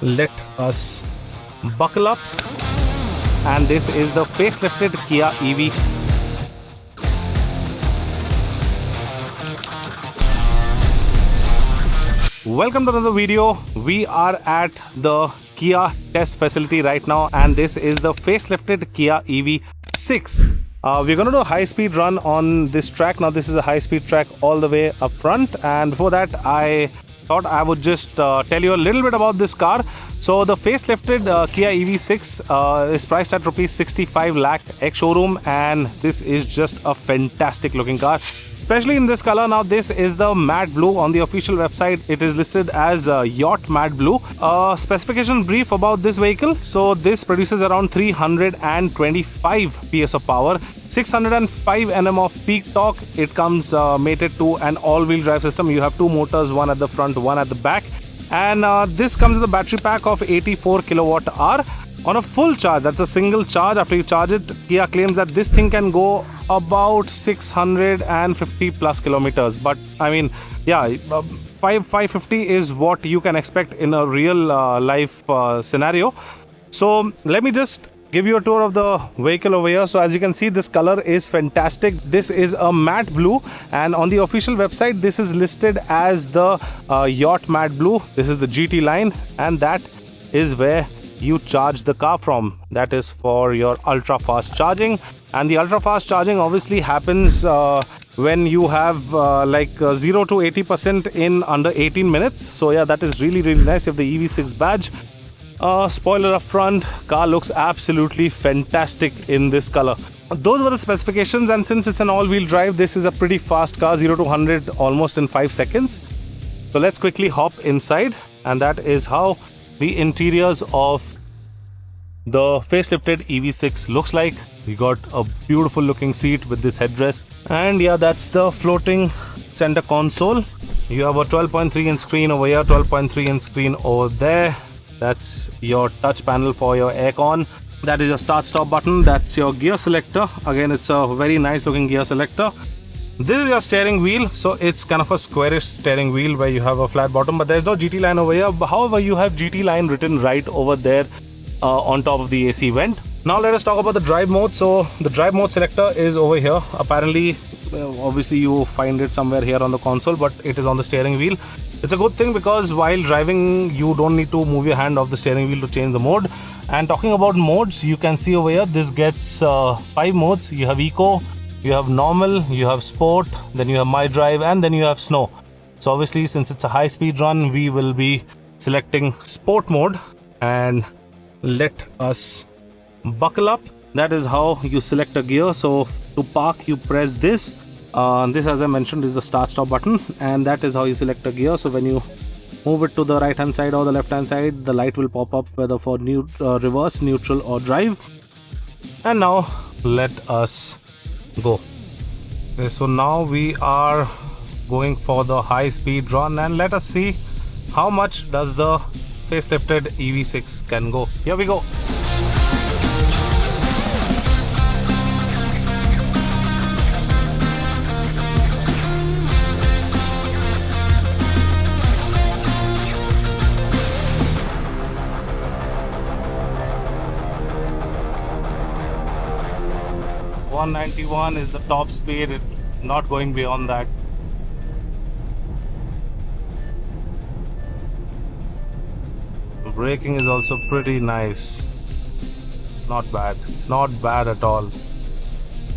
let us buckle up. And this is the facelifted Kia EV. Welcome to another video. We are at the Kia test facility right now, and this is the facelifted Kia EV6. We're going to do a high-speed run on this track. Now this is a high-speed track all the way up front, and before that I thought I would just tell you a little bit about this car. So the facelifted Kia EV6 is priced at rupees 65 lakh ex-showroom, and this is just a fantastic looking car, especially in this color. Now this is the matte blue. On the official website it is listed as yacht matte blue. Specification brief about this vehicle: so this produces around 325 PS of power, 605 Nm of peak torque. It comes mated to an all-wheel drive system. You have two motors, one at the front, one at the back, and this comes with a battery pack of 84 kilowatt hour. On a full charge, that's a single charge, after you charge it, Kia claims that this thing can go about 650 plus kilometers. But I mean, yeah, 550 is what you can expect in a real life scenario. So let me just give you a tour of the vehicle over here. So as you can see, this color is fantastic. This is a matte blue, and on the official website this is listed as the yacht matte blue. This is the GT line, and that is where you charge the car from. That is for your ultra fast charging, and the ultra fast charging obviously happens when you have 0 to 80% in under 18 minutes. So yeah, that is really nice. You have the EV6 badge. Spoiler up front, car looks absolutely fantastic in this color. Those were the specifications, and since it's an all-wheel drive, this is a pretty fast car, 0 to 100 almost in 5 seconds. So let's quickly hop inside, and that is how the interiors of the facelifted EV6 looks like. We got a beautiful looking seat with this headrest, and yeah, that's the floating center console. You have a 12.3 inch screen over here, 12.3 inch screen over there. That's your touch panel for your aircon. That is your start stop button. That's your gear selector. Again, it's a very nice looking gear selector. This is your steering wheel. So it's kind of a squarish steering wheel where you have a flat bottom, but there's no GT line over here. However, you have GT line written right over there on top of the AC vent. Now let us talk about the drive mode. So the drive mode selector is over here. Apparently, obviously you find it somewhere here on the console, but it is on the steering wheel. It's a good thing because while driving you don't need to move your hand off the steering wheel to change the mode. And talking about modes, you can see over here this gets 5 modes. You have eco, you have normal, you have sport, then you have my drive, and then you have snow. So obviously, since it's a high speed run, we will be selecting sport mode, and let us buckle up. That is how you select a gear. So to park, you press this. This, as I mentioned, is the start stop button, and that is how you select a gear. So when you move it to the right hand side or the left hand side, the light will pop up whether for reverse, neutral or drive. And now let us go. Okay, so now we are going for the high speed run, and let us see how much does the facelifted EV6 can go. Here we go. .191 is the top speed. It's not going beyond that. The braking is also pretty nice. Not bad at all.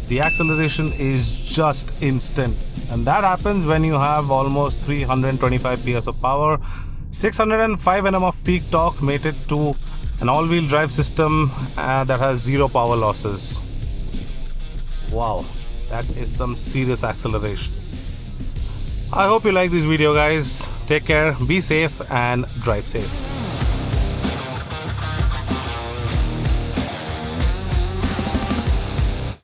The acceleration is just instant, and that happens when you have almost 325 PS of power, 605 Nm of peak torque, mated to an all-wheel drive system that has 0 power losses. Wow, that is some serious acceleration. I hope you like this video, guys. Take care, be safe, and drive safe.